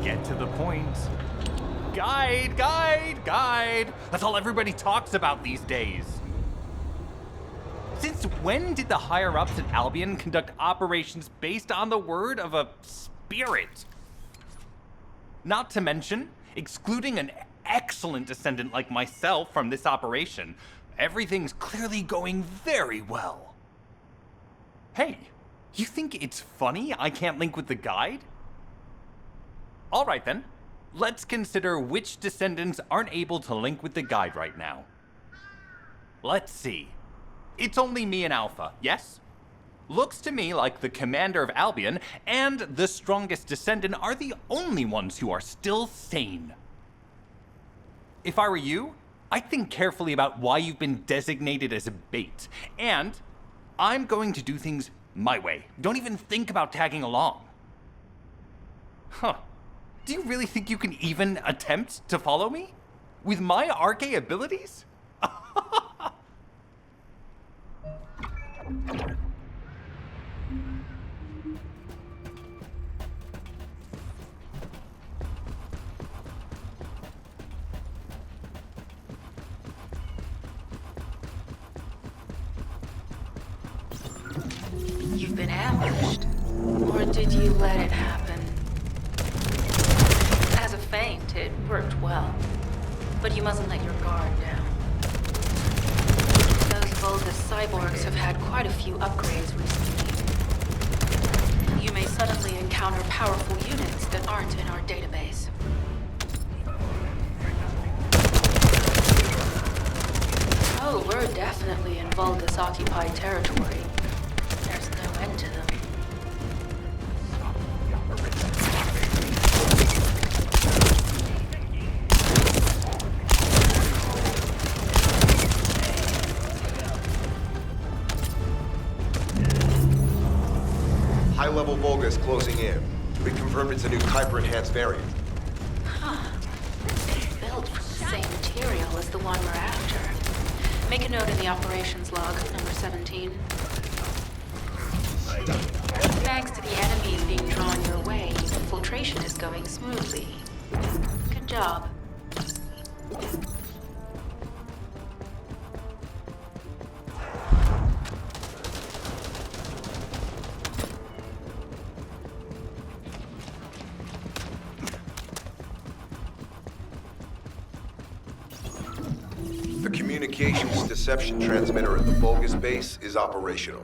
Get to the point. Guide, guide, guide. That's all everybody talks about these days. Since when did the higher-ups at Albion conduct operations based on the word of a spirit? Not to mention, excluding an excellent descendant like myself from this operation, everything's clearly going very well. Hey, you think it's funny I can't link with the guide? All right then, let's consider which descendants aren't able to link with the guide right now. Let's see. It's only me and Alpha, yes? Looks to me like the commander of Albion and the strongest descendant are the only ones who are still sane. If I were you, I'd think carefully about why you've been designated as a bait, and I'm going to do things my way. Don't even think about tagging along. Huh. Do you really think you can even attempt to follow me? With my arcane abilities? You've been ambushed. Or did you let it happen? As a feint, it worked well. But you mustn't let your guard down. Those Vulgus cyborgs have had quite a few upgrades recently. You may suddenly encounter powerful units that aren't in our database. Oh, we're definitely in Vulgus-occupied territory. There's no end to them. High-level Vulgus closing in. We confirmed it's a new Kuiper-enhanced variant. Huh. It's built from the same material as the one we're after. Make a note in the operations log, number 17. Thanks to the enemies being drawn your way, infiltration is going smoothly. Good job. The communications deception transmitter at the Vulgus base is operational.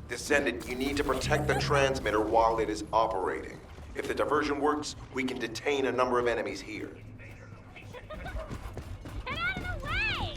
Descendant, you need to protect the transmitter while it is operating. If the diversion works, we can detain a number of enemies here. Get out of the way!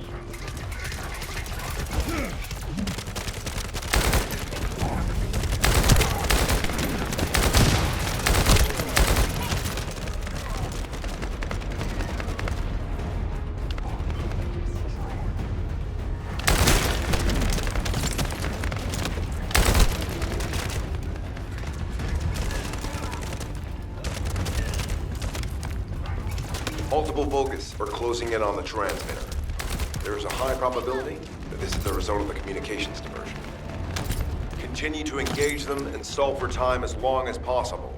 Multiple Vulgus are closing in on the transmitter. There is a high probability that this is the result of the communications diversion. Continue to engage them and solve for time as long as possible.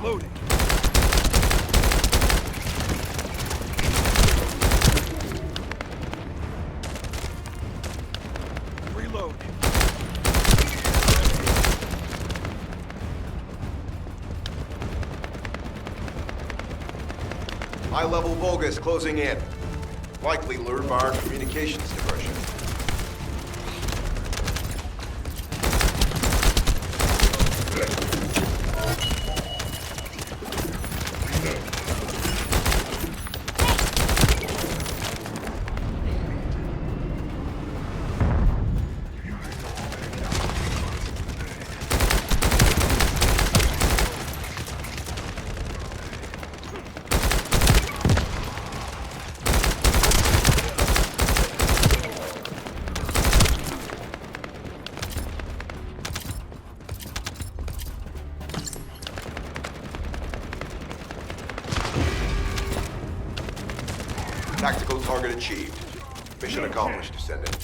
Loading. Reload. High-level Vulgus closing in. Likely lured by our communications diversion. target achieved. Mission accomplished, Descendant.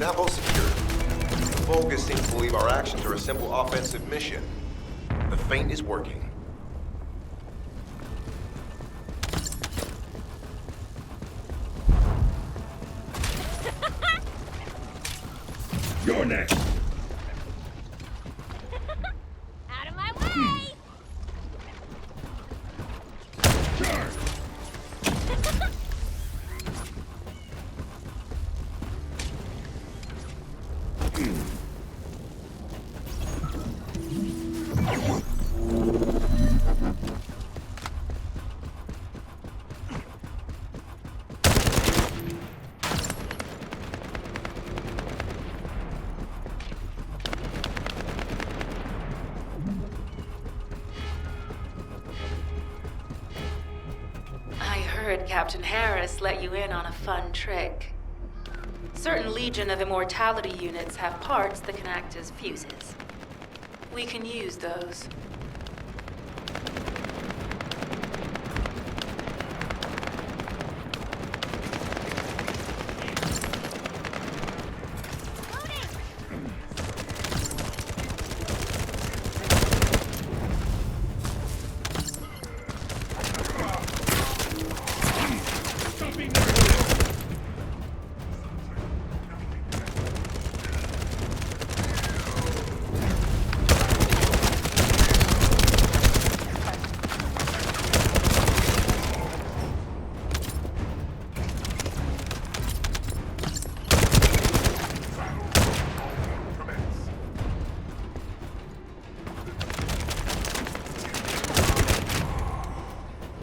Sample secured. The Vulgus seems to believe our actions are a simple offensive mission. The feint is working. You're next. Out of my way! Charge. I heard Captain Harris let you in on a fun trick. Certain Legion of Immortality units have parts that can act as fuses. We can use those.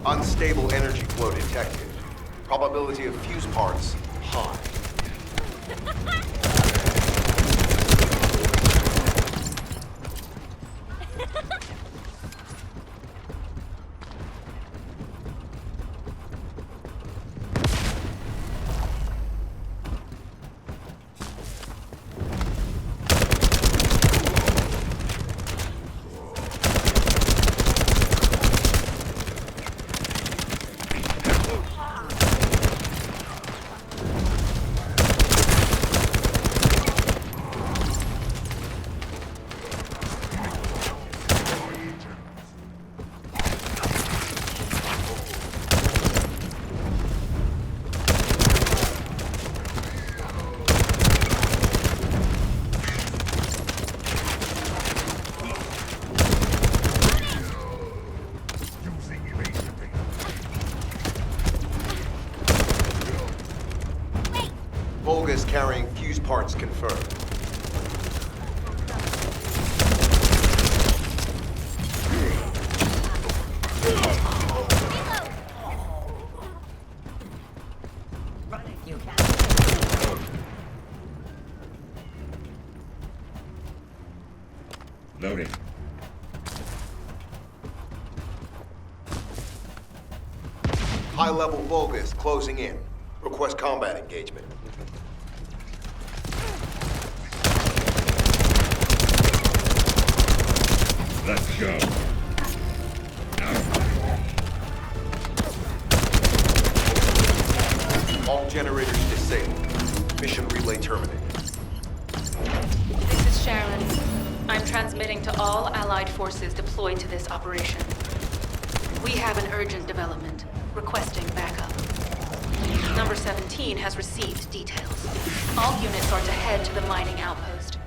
Unstable energy flow detected. Probability of fuse parts, high. carrying fuse parts confirmed. Loading. High-level Vulgus closing in. Request combat engagement. Let's go. All generators disabled. Mission relay terminated. This is Sharon. I'm transmitting to all Allied forces deployed to this operation. We have an urgent development, requesting backup. Number 17 has received details. All units are to head to the mining outpost.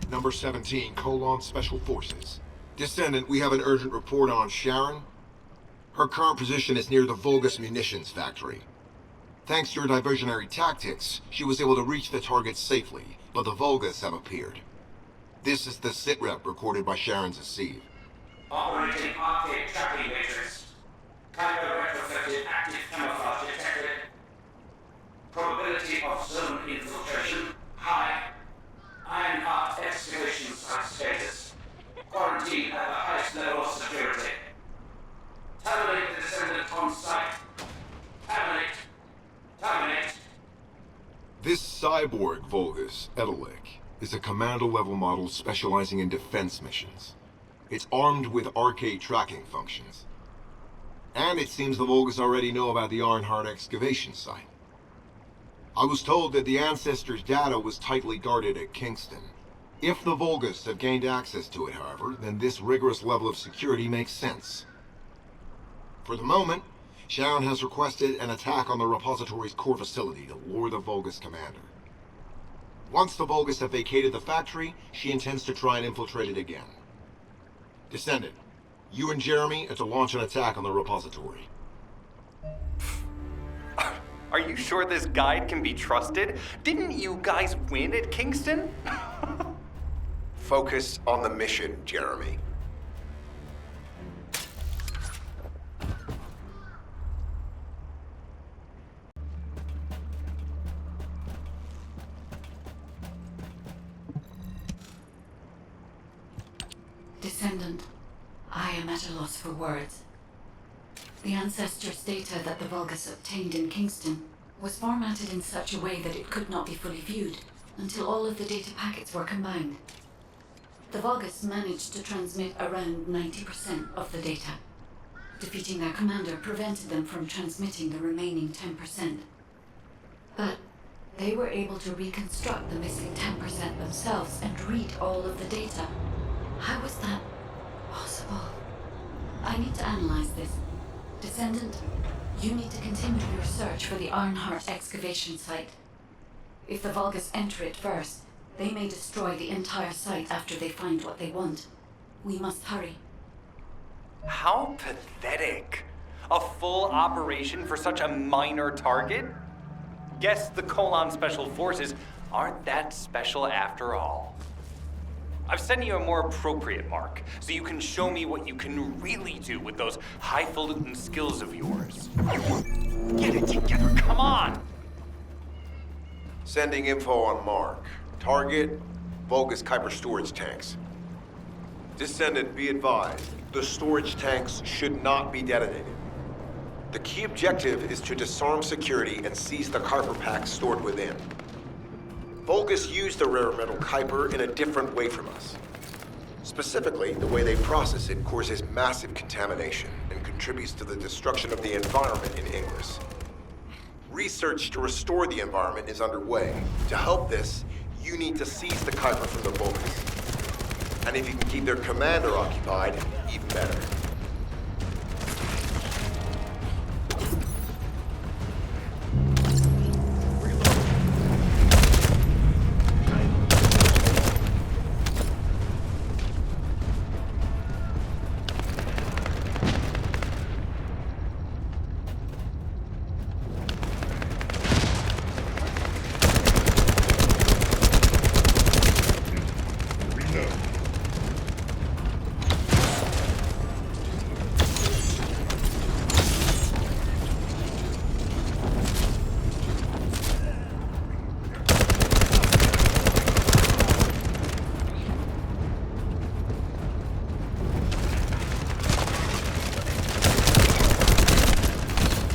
Number 17, Special Forces. Descendant, we have an urgent report on Sharon. Her current position is near the Vulgus munitions factory. Thanks to your diversionary tactics, she was able to reach the target safely, but the Vulgus have appeared. This is the sitrep recorded by Sharon's Asiv. Operating arcade tracking matrix. Type of retrofitted active camouflage detected. Probability of zone infiltration high. Ironheart excavation site status. Quarantine at the highest level of security. Terminate the descendant on site. Terminate. Terminate. This cyborg Vulgus, Edelik, is a commando-level model specializing in defense missions. It's armed with arcade tracking functions. And it seems the Vulgus already know about the Ironheart excavation site. I was told that the Ancestors' data was tightly guarded at Kingston. If the Vulgus have gained access to it, however, then this rigorous level of security makes sense. For the moment, Sharon has requested an attack on the repository's core facility to lure the Vulgus commander. Once the Vulgus have vacated the factory, she intends to try and infiltrate it again. Descendant, you and Jeremy are to launch an attack on the repository. Are you sure this guide can be trusted? Didn't you guys win at Kingston? Focus on the mission, Jeremy. Descendant, I am at a loss for words. The Ancestors' data that the Vulgus obtained in Kingston was formatted in such a way that it could not be fully viewed until all of the data packets were combined. The Vulgus managed to transmit around 90% of the data. Defeating their commander prevented them from transmitting the remaining 10%. But they were able to reconstruct the missing 10% themselves and read all of the data. How was that possible? I need to analyze this. Descendant, you need to continue your search for the Ironheart excavation site. If the Vulgus enter it first, they may destroy the entire site after they find what they want. We must hurry. How pathetic. A full operation for such a minor target? Guess the Special Forces aren't that special after all. I've sent you a more appropriate mark, so you can show me what you can really do with those highfalutin skills of yours. Get it together, come on! Sending info on mark. Target, Vulgus Kuiper storage tanks. Descendant, be advised, the storage tanks should not be detonated. The key objective is to disarm security and seize the Kuiper packs stored within. Vulgus use the rare metal Kuiper in a different way from us. Specifically, the way they process it causes massive contamination and contributes to the destruction of the environment in Ingress. Research to restore the environment is underway. To help this, you need to seize the Kuiper from the Vulgus. And if you can keep their commander occupied, even better.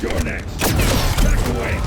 You're next. Back away.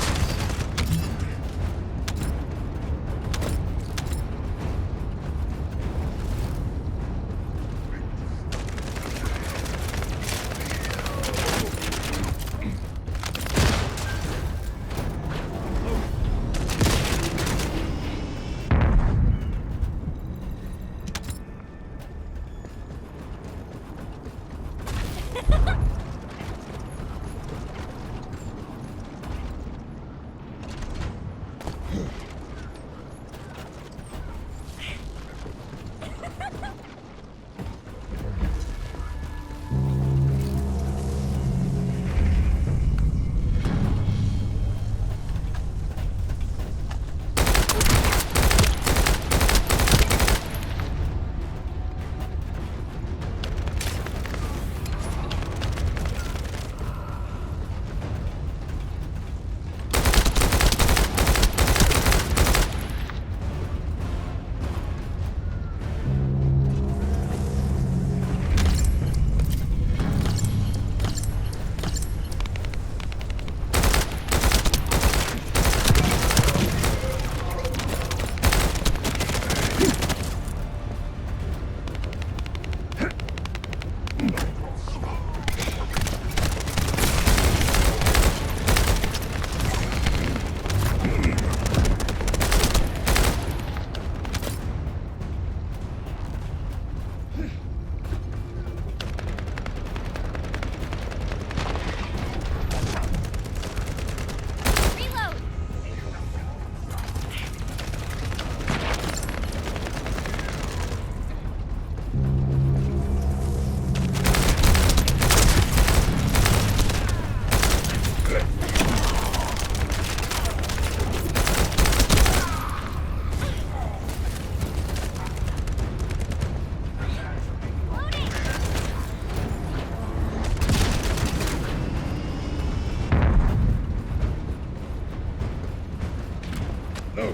No.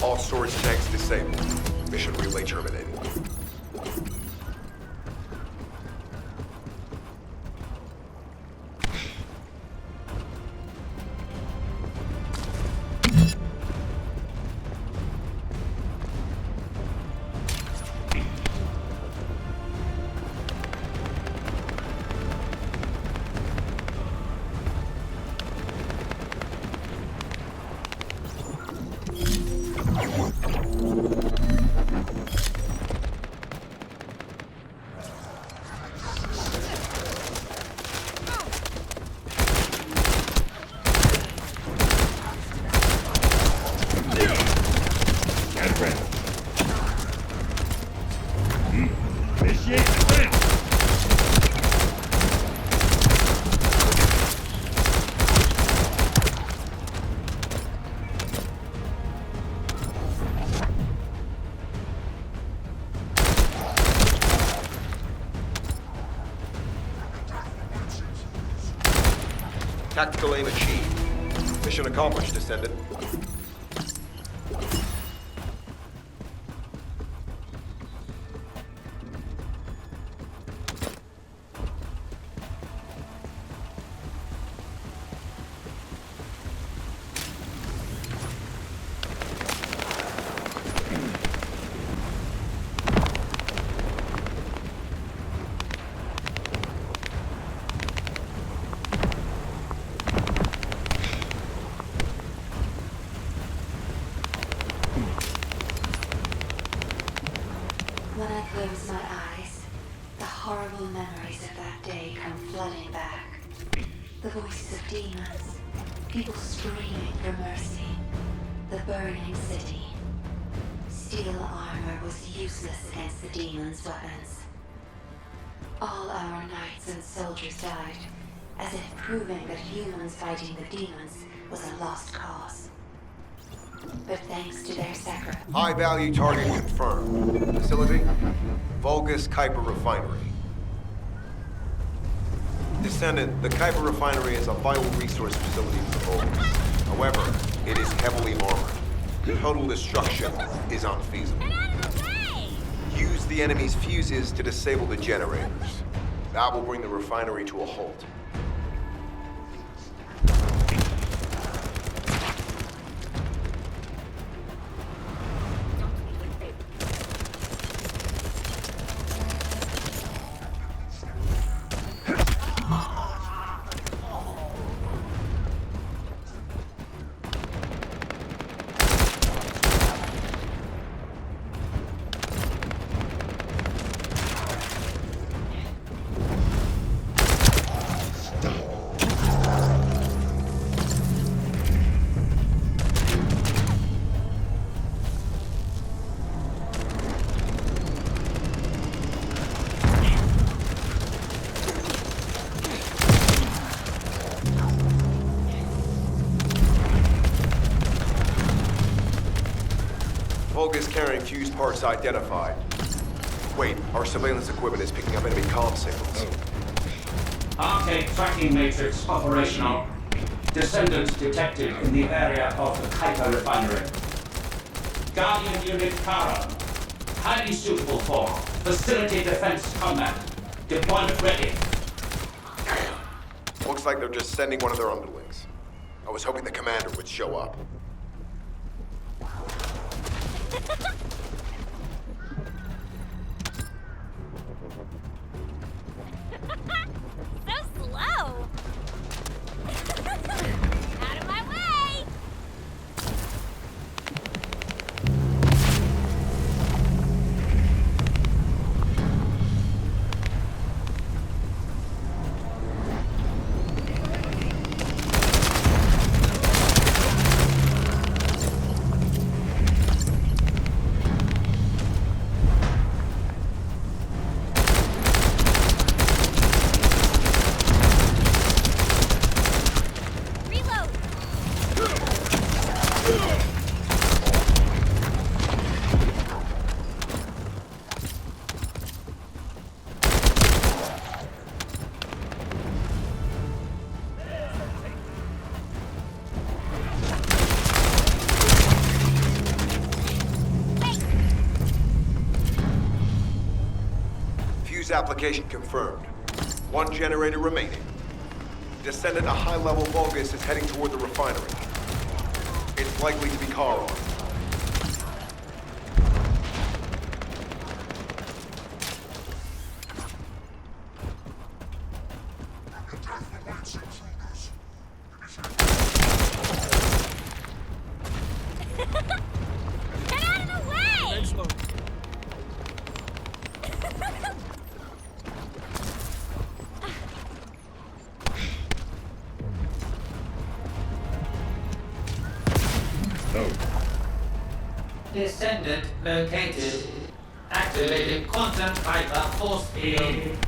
All storage tanks disabled. Mission relay terminated. Tactical aim achieved. Mission accomplished, Descendant. When I close my eyes, the horrible memories of that day come flooding back. The voices of demons, people screaming for mercy, the burning city. Steel armor was useless against the demons' weapons. All our knights and soldiers died, as if proving that humans fighting the demons was a lost cause. But thanks to their sacrifice... High-value target confirmed. Facility? Vulgus Kuiper Refinery. Descendant, the Kuiper Refinery is a vital resource facility for Vulgus. However, it is heavily armored. Total destruction is unfeasible. Get out of the way! Use the enemy's fuses to disable the generators. That will bring the refinery to a halt. Vulgus carrying fused parts identified. Wait, our surveillance equipment is picking up enemy comm signals. Arcade tracking matrix operational. Descendant detected in the area of the Kuiper refinery. Guardian unit Kara. Highly suitable for facility defense combat. Deployment ready. Looks like they're just sending one of their underlings. I was hoping the commander would show up. So slow! Out of my way! Reload! Fuse application confirmed. One generator remaining. Descendant, a high-level Vulgus is heading toward the refinery. It's likely to be car-armed. Get out of the way! No. Descendant located. Activated quantum Kuiper force field.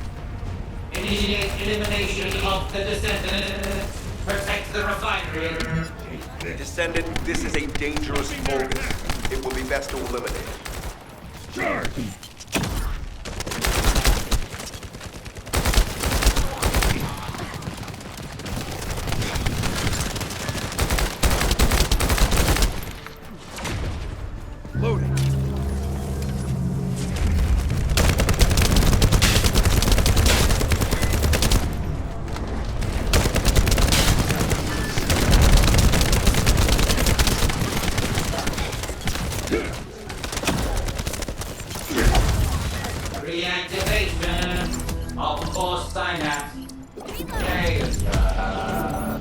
Initiate elimination of the Descendant. Protect the refinery. Descendant, this is a dangerous Vulgus. It will be best to eliminate it. Charge! Reactivation of force synapse.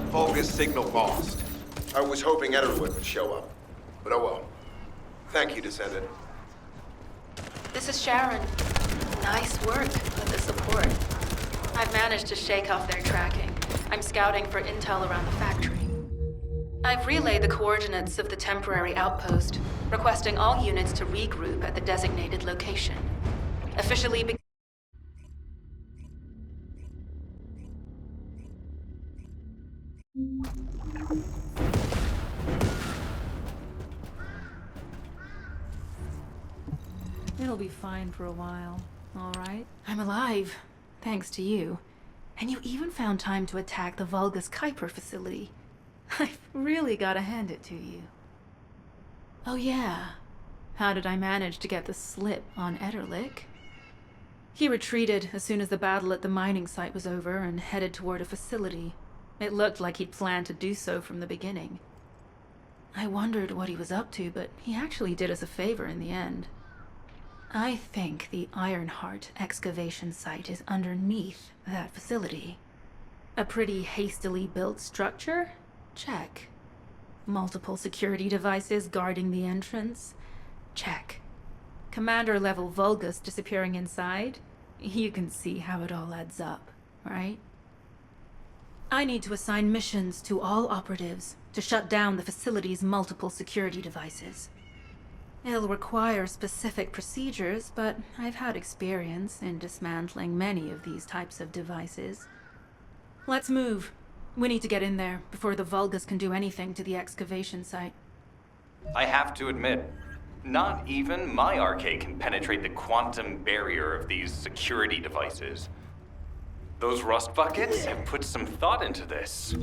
Vulgus signal lost. I was hoping Etterwood would show up. But oh well. Thank you, Descendant. This is Sharon. Nice work with the support. I've managed to shake off their tracking. I'm scouting for intel around the factory. I've relayed the coordinates of the temporary outpost, requesting all units to regroup at the designated location. Officially It'll be fine for a while, all right? I'm alive, thanks to you. And you even found time to attack the Vulgus Kuiper facility. I've really gotta hand it to you. Oh yeah, how did I manage to get the slip on Ederlich? He retreated as soon as the battle at the mining site was over and headed toward a facility. It looked like he'd planned to do so from the beginning. I wondered what he was up to, but he actually did us a favor in the end. I think the Ironheart excavation site is underneath that facility. A pretty hastily built structure? Check. Multiple security devices guarding the entrance? Check. Commander-level Vulgus disappearing inside? You can see how it all adds up, right? I need to assign missions to all operatives to shut down the facility's multiple security devices. It'll require specific procedures, but I've had experience in dismantling many of these types of devices. Let's move. We need to get in there before the Vulgus can do anything to the excavation site. I have to admit, not even my arcade can penetrate the quantum barrier of these security devices. Those rust buckets have put some thought into this.